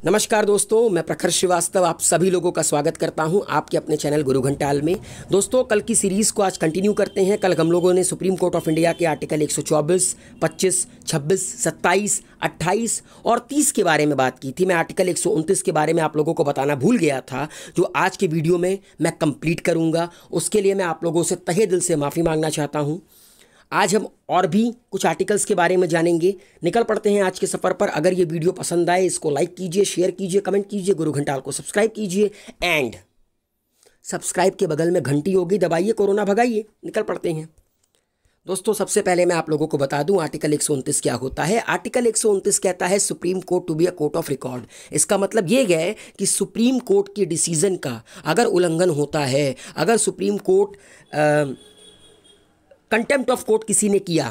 नमस्कार दोस्तों, मैं प्रखर श्रीवास्तव आप सभी लोगों का स्वागत करता हूं आपके अपने चैनल गुरु घंटाल में। दोस्तों, कल की सीरीज़ को आज कंटिन्यू करते हैं। कल हम लोगों ने सुप्रीम कोर्ट ऑफ इंडिया के आर्टिकल 124, 25, 26, 27, 28 और 30 के बारे में बात की थी। मैं आर्टिकल 129 के बारे में आप लोगों को बताना भूल गया था, जो आज के वीडियो में मैं कंप्लीट करूँगा। उसके लिए मैं आप लोगों से तहे दिल से माफ़ी मांगना चाहता हूँ। आज हम और भी कुछ आर्टिकल्स के बारे में जानेंगे। निकल पड़ते हैं आज के सफ़र पर। अगर ये वीडियो पसंद आए, इसको लाइक कीजिए, शेयर कीजिए, कमेंट कीजिए, गुरु घंटाल को सब्सक्राइब कीजिए एंड सब्सक्राइब के बगल में घंटी होगी, दबाइए, कोरोना भगाइए। निकल पड़ते हैं दोस्तों। सबसे पहले मैं आप लोगों को बता दूं आर्टिकल 129 क्या होता है। आर्टिकल 129 कहता है supreme court to be a court of record. इसका मतलब ये है कि सुप्रीम कोर्ट के डिसीजन का अगर उल्लंघन होता है, अगर supreme court contempt of court किसी ने किया,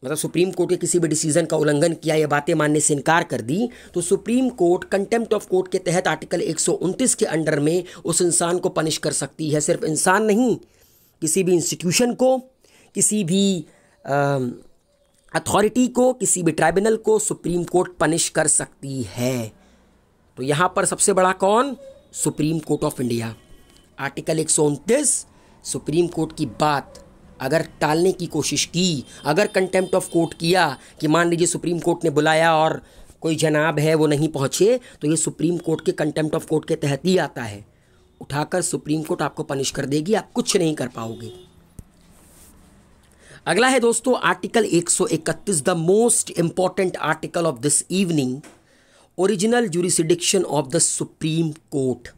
मतलब सुप्रीम कोर्ट के किसी भी डिसीजन का उल्लंघन किया या बातें मानने से इनकार कर दी, तो supreme court contempt of court के तहत आर्टिकल 129 के अंडर में उस इंसान को पनिश कर सकती है। सिर्फ इंसान नहीं, किसी भी इंस्टीट्यूशन को, किसी भी अथॉरिटी को, किसी भी ट्राइब्यूनल को सुप्रीम कोर्ट पनिश कर सकती है। तो यहाँ पर सबसे बड़ा कौन? Supreme court of India. Article 129 supreme court की बात अगर टालने की कोशिश की, अगर कंटेम्प्ट ऑफ कोर्ट किया कि मान लीजिए सुप्रीम कोर्ट ने बुलाया और कोई जनाब है वो नहीं पहुँचे, तो ये सुप्रीम कोर्ट के कंटेम्प्ट ऑफ कोर्ट के तहत ही आता है। उठाकर सुप्रीम कोर्ट आपको पनिश कर देगी, आप कुछ नहीं कर पाओगे। अगला है दोस्तों article 131, the most important article of this evening, original jurisdiction of the supreme court.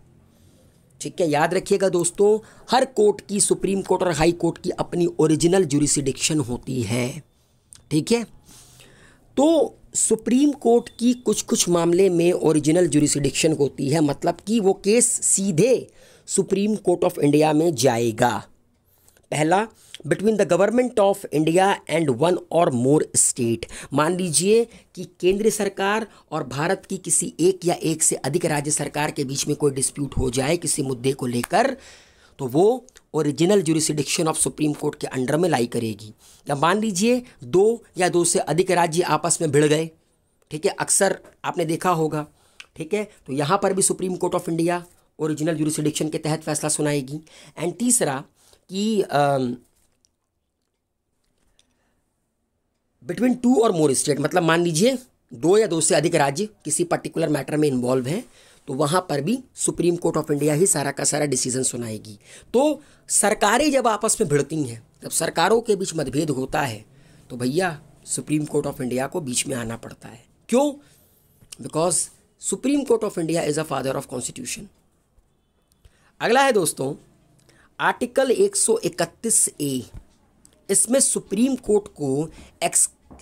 ठीक है, याद रखिएगा दोस्तों, हर कोर्ट की, सुप्रीम कोर्ट और हाई कोर्ट की अपनी ओरिजिनल ज्यूरिसडिक्शन होती है। ठीक है, तो सुप्रीम कोर्ट की कुछ कुछ मामले में ओरिजिनल ज्यूरिसडिक्शन होती है, मतलब कि वो केस सीधे सुप्रीम कोर्ट ऑफ इंडिया में जाएगा। पहला, between the government of India and one और मोर स्टेट। मान लीजिए कि केंद्र सरकार और भारत की किसी एक या एक से अधिक राज्य सरकार के बीच में कोई डिस्प्यूट हो जाए किसी मुद्दे को लेकर, तो वो original jurisdiction of supreme court के अंडर में लाई करेगी। या मान लीजिए दो या दो से अधिक राज्य आपस में भिड़ गए, ठीक है, अक्सर आपने देखा होगा। ठीक है, तो यहाँ पर भी supreme court of India original jurisdiction के तहत फैसला सुनाएगी। एंड तीसरा कि बिटवीन टू और मोर स्टेट, मतलब मान लीजिए दो या दो से अधिक राज्य किसी पर्टिकुलर मैटर में इन्वॉल्व हैं, तो वहाँ पर भी सुप्रीम कोर्ट ऑफ इंडिया ही सारा का सारा डिसीजन सुनाएगी। तो सरकारें जब आपस में भिड़ती हैं, जब सरकारों के बीच मतभेद होता है, तो भैया सुप्रीम कोर्ट ऑफ इंडिया को बीच में आना पड़ता है। क्यों? Because supreme court of India is a father of constitution. अगला है दोस्तों आर्टिकल 131A। इसमें सुप्रीम कोर्ट को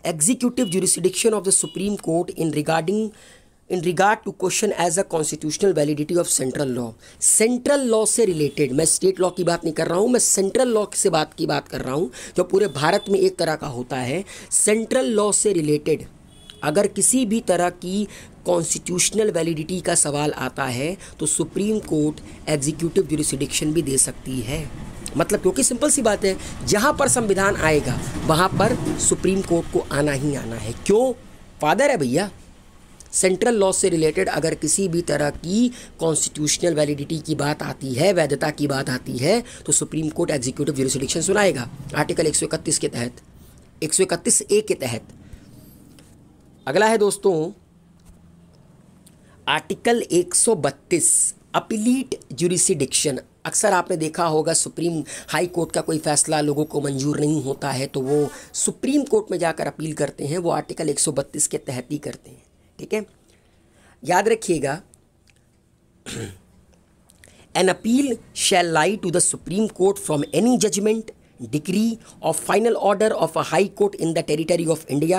executive jurisdiction of the supreme court in regard to question as a constitutional validity of central law. Central law से related, मैं state law की बात नहीं कर रहा हूँ, मैं सेंट्रल लॉ से बात कर रहा हूँ, जो पूरे भारत में एक तरह का होता है। सेंट्रल लॉ से रिलेटेड अगर किसी भी तरह की कॉन्स्टिट्यूशनल वैलिडिटी का सवाल आता है, तो सुप्रीम कोर्ट एग्जीक्यूटिव ज्यूरिसडिक्शन भी दे सकती है। मतलब क्योंकि सिंपल सी बात है, जहाँ पर संविधान आएगा वहाँ पर सुप्रीम कोर्ट को आना ही आना है। क्यों? फादर है भैया। सेंट्रल लॉ से रिलेटेड अगर किसी भी तरह की कॉन्स्टिट्यूशनल वैलिडिटी की बात आती है, वैधता की बात आती है, तो सुप्रीम कोर्ट एग्जीक्यूटिव ज्यूरिसडिक्शन सुनाएगा आर्टिकल 131 के तहत, 131A के तहत। अगला है दोस्तों आर्टिकल 132, अपीलीट ज्यूरिसडिक्शन। अक्सर आपने देखा होगा सुप्रीम हाई कोर्ट का कोई फैसला लोगों को मंजूर नहीं होता है, तो वो सुप्रीम कोर्ट में जाकर अपील करते हैं। वो आर्टिकल 132 के तहत ही करते हैं। ठीक है, याद रखिएगा, an appeal shall lie to the supreme court from any judgement, decree or final order of a high court in the territory of India,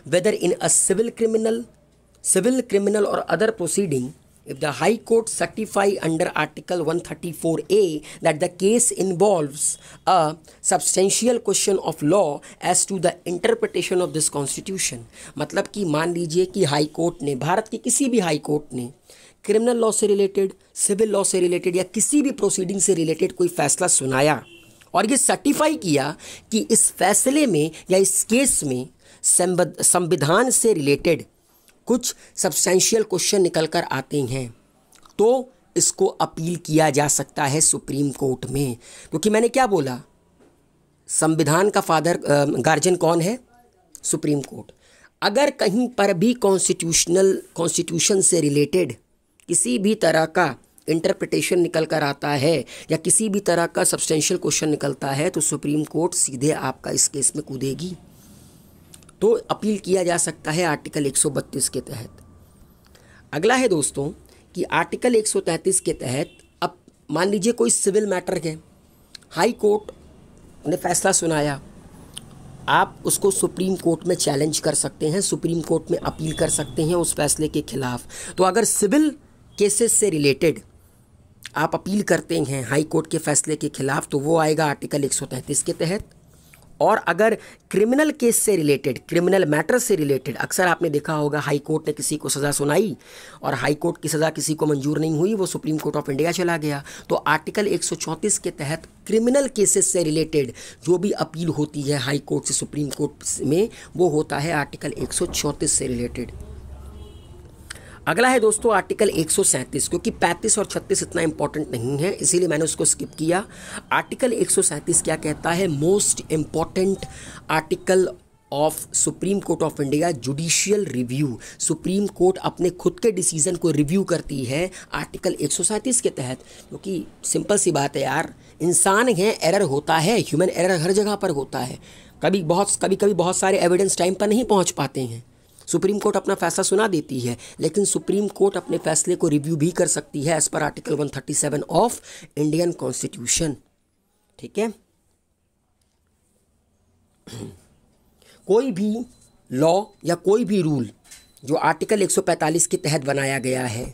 whether in a civil, criminal or other proceeding, if the high court certify under article 134A that the case involves a substantial question of law as to the interpretation of this constitution। मतलब कि मान लीजिए कि high court ने, भारत की किसी भी high court ने क्रिमिनल लॉ से रिलेटेड, सिविल लॉ से रिलेटेड या किसी भी प्रोसीडिंग से रिलेटेड कोई फैसला सुनाया और ये सर्टिफाई किया कि इस फैसले में या इस केस में संविधान से रिलेटेड कुछ सब्सटेंशियल क्वेश्चन निकल कर आते हैं तो इसको अपील किया जा सकता है सुप्रीम कोर्ट में। क्योंकि मैंने क्या बोला, संविधान का फादर गार्जियन कौन है? Supreme court. अगर कहीं पर भी कॉन्स्टिट्यूशन से रिलेटेड किसी भी तरह का इंटरप्रिटेशन निकल कर आता है या किसी भी तरह का सब्सटेंशियल क्वेश्चन निकलता है तो सुप्रीम कोर्ट सीधे आपका इस केस में कूदेगी। तो अपील किया जा सकता है आर्टिकल 132 के तहत। अगला है दोस्तों कि आर्टिकल 133 के तहत अब मान लीजिए कोई सिविल मैटर है, हाई कोर्ट ने फैसला सुनाया, आप उसको सुप्रीम कोर्ट में चैलेंज कर सकते हैं, सुप्रीम कोर्ट में अपील कर सकते हैं उस फैसले के खिलाफ। तो अगर सिविल केसेस से रिलेटेड आप अपील करते हैं हाई कोर्ट के फैसले के खिलाफ तो वो आएगा आर्टिकल 133 के तहत। और अगर क्रिमिनल केस से रिलेटेड, क्रिमिनल मैटर से रिलेटेड, अक्सर आपने देखा होगा हाई कोर्ट ने किसी को सज़ा सुनाई और हाई कोर्ट की सज़ा किसी को मंजूर नहीं हुई, वो सुप्रीम कोर्ट ऑफ इंडिया चला गया। तो आर्टिकल 134 के तहत क्रिमिनल केसेस से रिलेटेड जो भी अपील होती है हाई कोर्ट से सुप्रीम कोर्ट में वो होता है आर्टिकल 134 से रिलेटेड। अगला है दोस्तों आर्टिकल 137, क्योंकि 35 और 36 इतना इंपॉर्टेंट नहीं है इसीलिए मैंने उसको स्किप किया। आर्टिकल 137 क्या कहता है? Most important article of supreme court of India, judicial review. Supreme court अपने खुद के डिसीजन को रिव्यू करती है आर्टिकल 137 के तहत। क्योंकि सिंपल सी बात है यार, इंसान है, एरर होता है, ह्यूमन एरर हर जगह पर होता है। कभी कभी बहुत सारे एविडेंस टाइम पर नहीं पहुंच पाते हैं। सुप्रीम कोर्ट अपना फैसला सुना देती है, लेकिन सुप्रीम कोर्ट अपने फैसले को रिव्यू भी कर सकती है as per article 137 of Indian constitution. ठीक है, कोई भी लॉ या कोई भी रूल जो आर्टिकल 145 के तहत बनाया गया है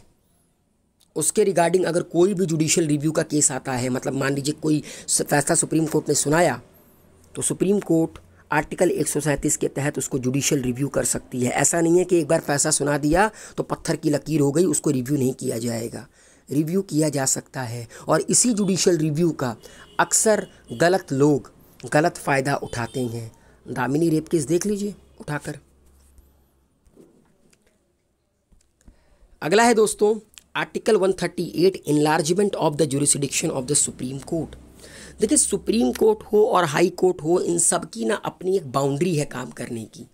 उसके रिगार्डिंग अगर कोई भी जुडिशियल रिव्यू का केस आता है, मतलब मान लीजिए कोई फैसला सुप्रीम कोर्ट ने सुनाया तो सुप्रीम कोर्ट आर्टिकल 137 के तहत उसको जुडिशियल रिव्यू कर सकती है। ऐसा नहीं है कि एक बार फैसला सुना दिया तो पत्थर की लकीर हो गई, उसको रिव्यू नहीं किया जाएगा, रिव्यू किया जा सकता है। और इसी जुडिशियल रिव्यू का अक्सर गलत लोग गलत फ़ायदा उठाते हैं। दामिनी रेप केस देख लीजिए उठाकर। अगला है दोस्तों article 138, enlargement of the jurisdiction of the supreme court. देखिए, सुप्रीम कोर्ट हो और हाई कोर्ट हो, इन सब की ना अपनी एक बाउंड्री है काम करने की।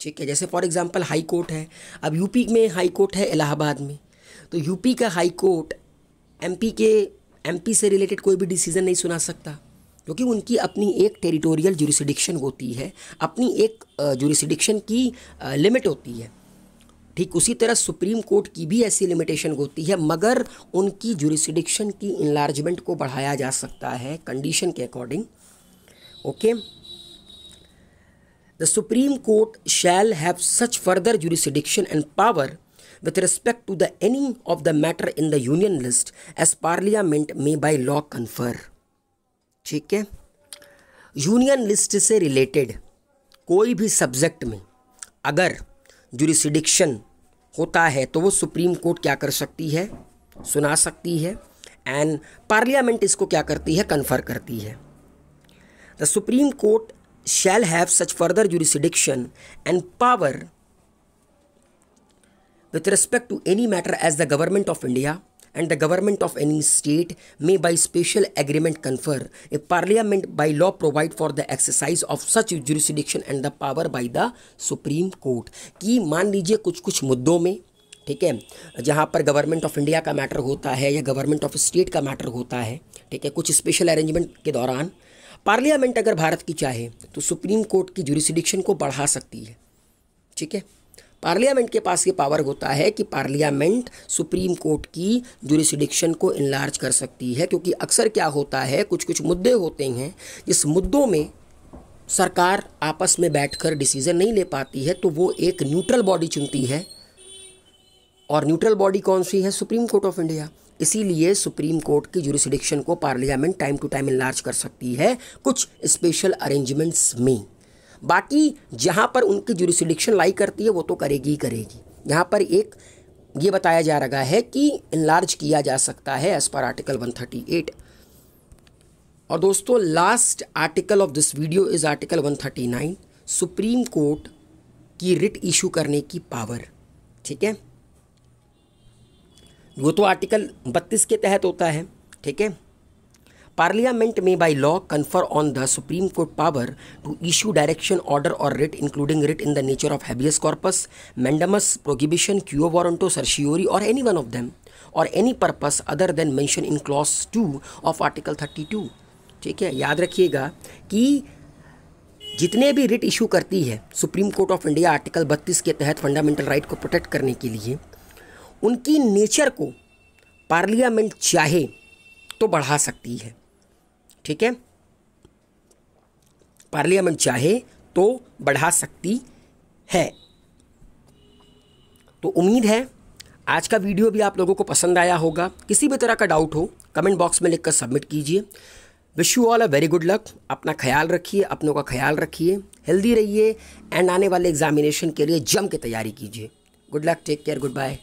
ठीक है, जैसे फॉर एग्जांपल हाई कोर्ट है, अब यूपी में हाई कोर्ट है इलाहाबाद में, तो यूपी का हाई कोर्ट एमपी से रिलेटेड कोई भी डिसीजन नहीं सुना सकता, क्योंकि उनकी अपनी एक टेरिटोरियल जुरिसडिक्शन होती है, अपनी एक जुरिसडिक्शन की लिमिट होती है। ठीक उसी तरह सुप्रीम कोर्ट की भी ऐसी लिमिटेशन होती है, मगर उनकी जुरिसडिक्शन की इनलार्जमेंट को बढ़ाया जा सकता है कंडीशन के according. Okay, the supreme court shall have such further jurisdiction and power with respect to the any of the matter in the union list as parliament may by law confer। ठीक है, union list से related कोई भी subject में अगर jurisdiction होता है तो वो सुप्रीम कोर्ट क्या कर सकती है? सुना सकती है, एंड पार्लियामेंट इसको क्या करती है? कन्फर करती है। The supreme court shall have such further jurisdiction and power with respect to any matter as the government of India and the government of any state may by special agreement confer a parliament by law provide for the exercise of such jurisdiction and the power by the Supreme Court। कि मान लीजिए कुछ मुद्दों में, ठीक है, जहाँ पर गवर्नमेंट ऑफ इंडिया का मैटर होता है या गवर्नमेंट ऑफ स्टेट का मैटर होता है, ठीक है, कुछ स्पेशल अरेंजमेंट के दौरान पार्लियामेंट अगर भारत की चाहे तो सुप्रीम कोर्ट की जुरिसडिक्शन को बढ़ा सकती है। ठीक है, पार्लियामेंट के पास ये पावर होता है कि पार्लियामेंट सुप्रीम कोर्ट की जुरिसडिक्शन को इनलार्ज कर सकती है, क्योंकि अक्सर क्या होता है, कुछ मुद्दे होते हैं जिस मुद्दों में सरकार आपस में बैठकर डिसीजन नहीं ले पाती है, तो वो एक न्यूट्रल बॉडी चुनती है, और न्यूट्रल बॉडी कौन सी है? Supreme court of India. इसीलिए सुप्रीम कोर्ट की जुरिसडिक्शन को parliament time to time enlarge कर सकती है कुछ स्पेशल अरेंजमेंट्स में। बाकी जहाँ पर उनकी जुरिसडिक्शन लाई करती है वो तो करेगी ही करेगी। यहाँ पर एक ये बताया जा रहा है कि इनलार्ज किया जा सकता है एज पर आर्टिकल 138। और दोस्तों last article of this video is article 139, supreme court की रिट इशू करने की पावर। ठीक है, वो तो आर्टिकल 32 के तहत होता है। ठीक है, पार्लियामेंट में by law confer on the supreme court power to issue direction order और writ including writ in the nature of habeas corpus, mandamus, prohibition, quo warranto, certiorari और एनी वन ऑफ देम और any purpose other than mention in clause 2 of article 32। ठीक है, याद रखिएगा कि जितने भी रिट इशू करती है supreme court of India article 32 के तहत फंडामेंटल राइट को प्रोटेक्ट करने के लिए, उनकी नेचर को पार्लियामेंट चाहे तो बढ़ा सकती है। ठीक है, पार्लियामेंट चाहे तो बढ़ा सकती है। तो उम्मीद है आज का वीडियो भी आप लोगों को पसंद आया होगा। किसी भी तरह का डाउट हो कमेंट बॉक्स में लिखकर सबमिट कीजिए। Wish you all a very good luck. अपना ख्याल रखिए, अपनों का ख्याल रखिए, हेल्दी रहिए एंड आने वाले एग्जामिनेशन के लिए जम के तैयारी कीजिए। Good luck, take care, good bye.